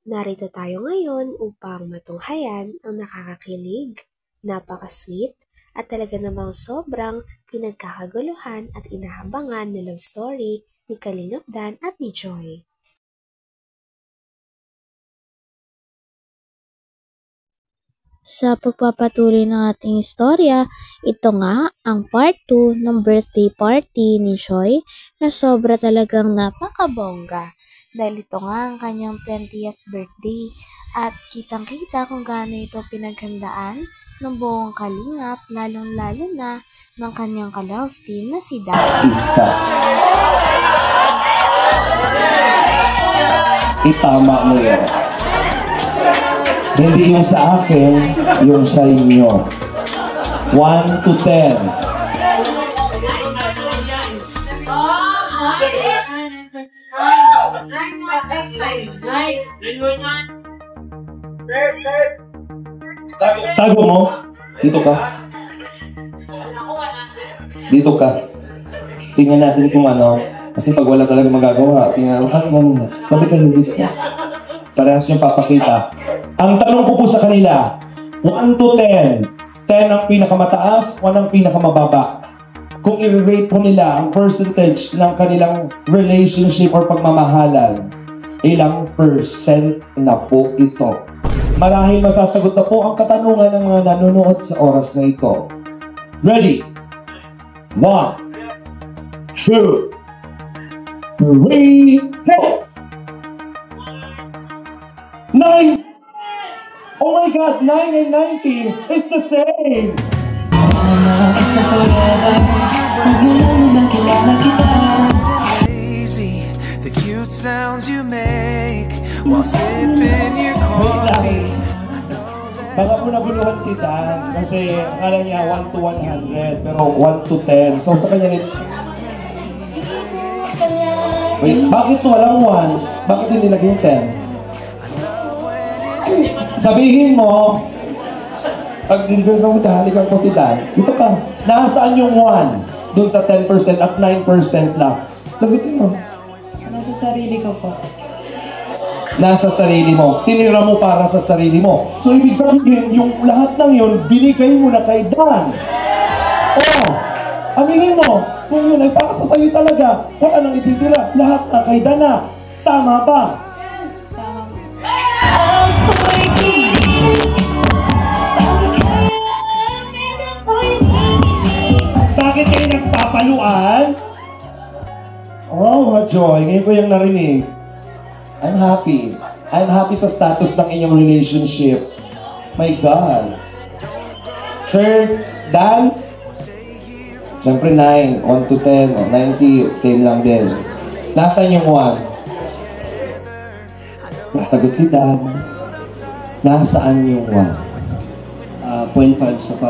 Narito tayo ngayon upang matunghayan ang nakakakilig, napaka-sweet, at talaga namang sobrang pinagkakaguluhan at inahabangan na love story ni Kalingap Dan at ni Joy. Sa pagpapatuloy ng ating istorya, ito nga ang part 2 ng birthday party ni Joy na sobra talagang napakabongga. Dahil ito nga ang kanyang 20th birthday at kitang-kita kung gaano ito pinaghandaan ng buong kalingap, lalong-lalo na ng kanyang ka-love team na si Dan. Isa. Itama mo yan. Hindi yung sa akin, yung sa inyo. 1 to 10. Tago mo. Dito ka. Dito ka. Tingnan natin kung ano. Kasi pag wala talaga magagawa, tingnan natin. Tabi kayo dito. Parehas niyong papakita. Ang tanong ko po sa kanila, 1 to 10. 10 ang pinakamataas, 1 ang pinakamababa. Kung i-rate po nila ang percentage ng kanilang relationship or pagmamahalan, ilang percent na po ito? Marahil masasagot na po ang katanungan ng mga nanonood sa oras na ito. Ready? 1, 2, 3, go! 9! Oh my God, 9 and 90 is the same! Crazy, the cute sounds you make while sipping your coffee. Baka po naguluhan si Dan kasi akala niya 1 to 100 pero 1 to 10. So sa kanya rin... Wait, bakit walang 1? Bakit hindi naging 10? Sabihin mo, pag hindi ka sa halika po si Dan, dito ka, nasaan yung 1? Doon sa 10% at 9% lang. Sabihin mo. Nasa sarili ko po. Nasa sarili mo. Tinira mo para sa sarili mo. So, ibig sabihin, yung lahat ng yun, binigay mo na kay Dan. Oh, aminin mo, kung yun ay para sa sayo talaga, wala nang ititira. Lahat na kay Dan na. Tama ba? Tama. Bakit kayo nagpapaluan? Oh, Joy, ngayon ko yung narinig. I'm happy. I'm happy sa status ng inyong relationship. My God. Sir, Dan? Siyempre 9, 1 to 10, 90, same lang din. Nasaan yung 1? Nasagot si Dan. Nasaan yung 1? 0.5 sa pa.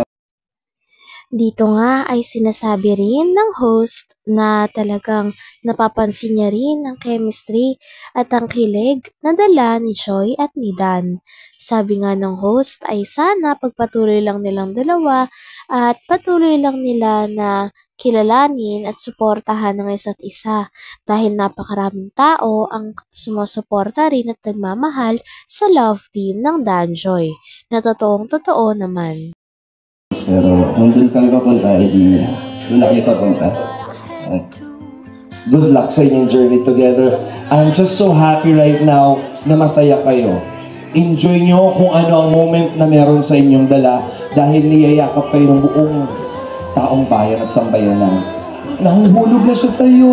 Dito nga ay sinasabi rin ng host na talagang napapansin niya rin ang chemistry at ang kilig na dala ni Joy at ni Dan. Sabi nga ng host ay sana pagpatuloy lang nilang dalawa at patuloy lang nila na kilalanin at suportahan ng isa't isa dahil napakaraming tao ang sumusuporta rin at nagmamahal sa love team ng Dan Joy na totoo naman. Pero kung doon kami papunta, doon na kami papunta. Good luck sa inyong journey together. I'm just so happy right now na masaya kayo. Enjoy nyo kung ano ang moment na meron sa inyong dala dahil niyayakap kayo ng buong taong bayan at sambayanan. Nahuhulog na siya sa'yo.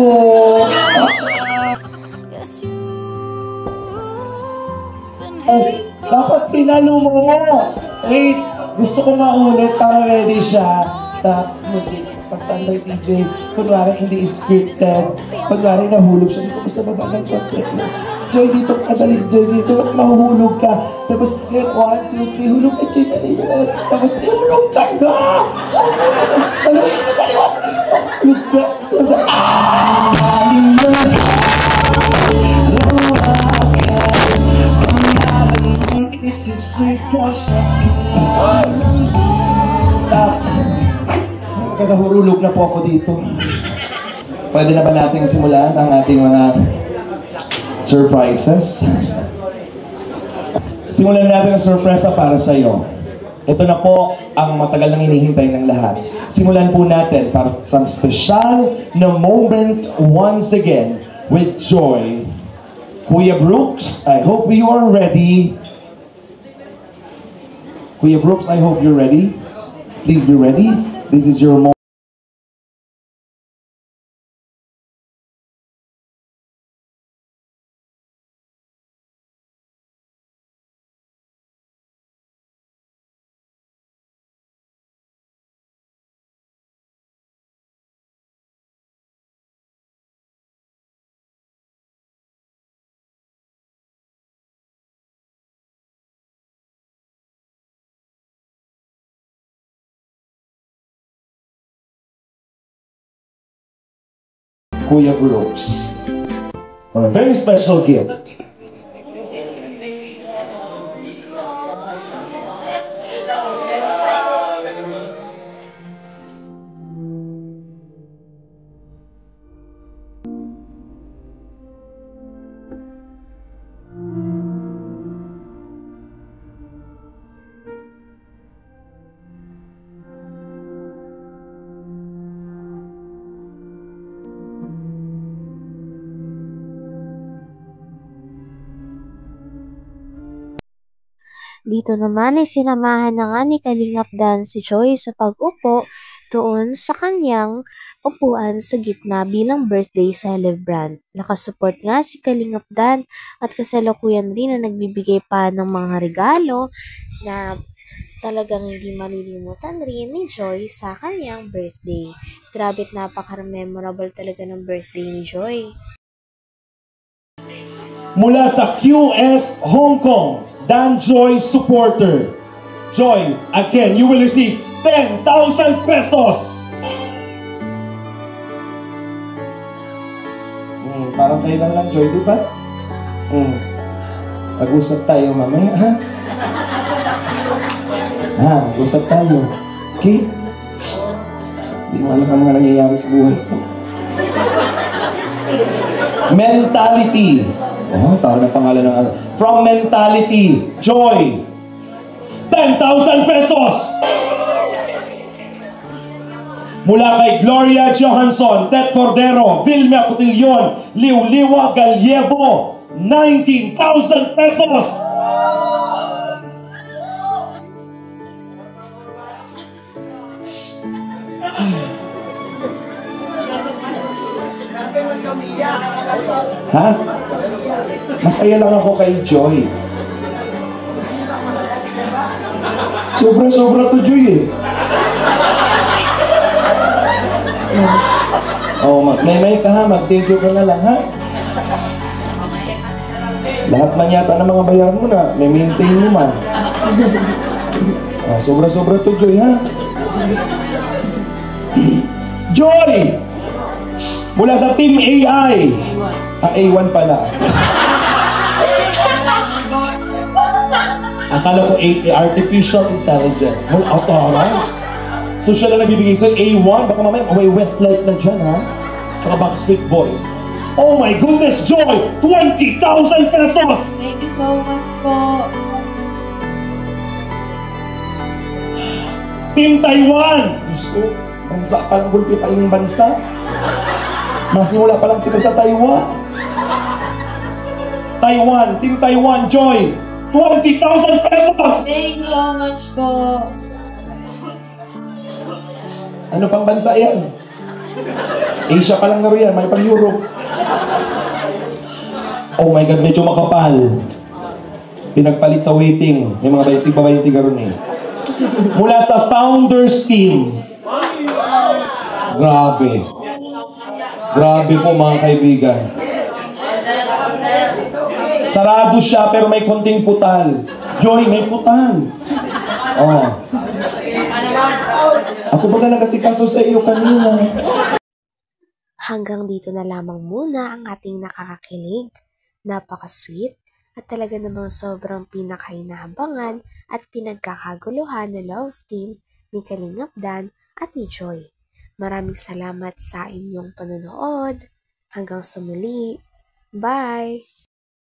Dapat sinalo mo. Wait. Gusto ko maulit para ready siya. Tapos pa-standby DJ. Kunwari hindi scripted. Kunwari nahulog siya. Dito ko sa baba ng podcast. Joy, dito ka dali. Joy, dito ka mahuhulog ka. Tapos 1, 2, 3. Hulog ka, Joy, dali. Tapos hulog ka na. Saluhin mo, dali. Hulog ka. Stop! Nagkakahurulog na po ako dito. Pwede na ba nating simulan ang ating mga surprises? Simulan natin ang sorpresa para sa iyo. Ito na po ang matagal nang hinihintay ng lahat. Simulan po natin para sa special na moment once again with Joy. Kuya Brooks, I hope you are ready. Kuya Brooks, I hope you're ready. Please be ready. This is your moment. Kuya Brooks. For a very special gift. Dito naman ay sinamahan na nga ni Kalingap Dan si Joy sa pag-upo doon sa kanyang upuan sa gitna bilang birthday celebrant. Nakasupport nga si Kalingap Dan at kasalukuyan rin na nagbibigay pa ng mga regalo na talagang hindi malilimutan rin ni Joy sa kanyang birthday. Grabe't napaka-memorable talaga ng birthday ni Joy. Mula sa QS Hong Kong, Dan Joy supporter. Joy, again, you will receive 10,000 pesos. Parang kailan lang, Joy, di ba? Pag-usap tayo mamaya, ha? Usap tayo. Okay? Hindi mo alam ang mga nangyayari sa buhay ko. Mentality. Tawag na pangalan ng ano. From Mentality, Joy. 10,000 pesos! Mula kay Gloria Johansson, Ted Cordero, Vilma Cotillon, Liwliwa Galyevo, 19,000 pesos! Ha? Masaya lang ako kay Joy. Sobra-sobra to Joy eh. May ka ha, mag-thank you ka na lang ha. Lahat man yata ng mga bayaran mo na, may maintain mo man. Sobra-sobra to Joy ha. Joy! Mula sa Team AI. A1 pala. Akala ko Artificial Intelligence. Mula right? So siya lang nagbibigay sa A1. Baka mamaya may Westlife na dyan ha. Tsaka Backstreet Boys. Oh my goodness, Joy! 20,000 pesos! Thank you so much po. Team Taiwan! Diyos ko, bansa palang gulpi pa yung bansa. Masimula pa lang kita sa Taiwan. Team Taiwan, Joy, 20,000 pesos! Thank you so much po. Ano pang bansa yan? Asia pa lang nga yan, may pang Europe. Oh my God, medyo makapal. Pinagpalit sa waiting. May mga bayanti garon eh. Mula sa Founders Team. Grabe po mga kaibigan. Sarado siya pero may konting putal. Joy, may putal. Ako baga nagasikaso sa iyo kanina. Hanggang dito na lamang muna ang ating nakakakilig, napaka-sweet, at talaga namang sobrang pinakainahabangan at pinagkakaguluhan na love team ni Kalingap Dan at ni Joy. Maraming salamat sa inyong panonood. Hanggang sa muli. Bye!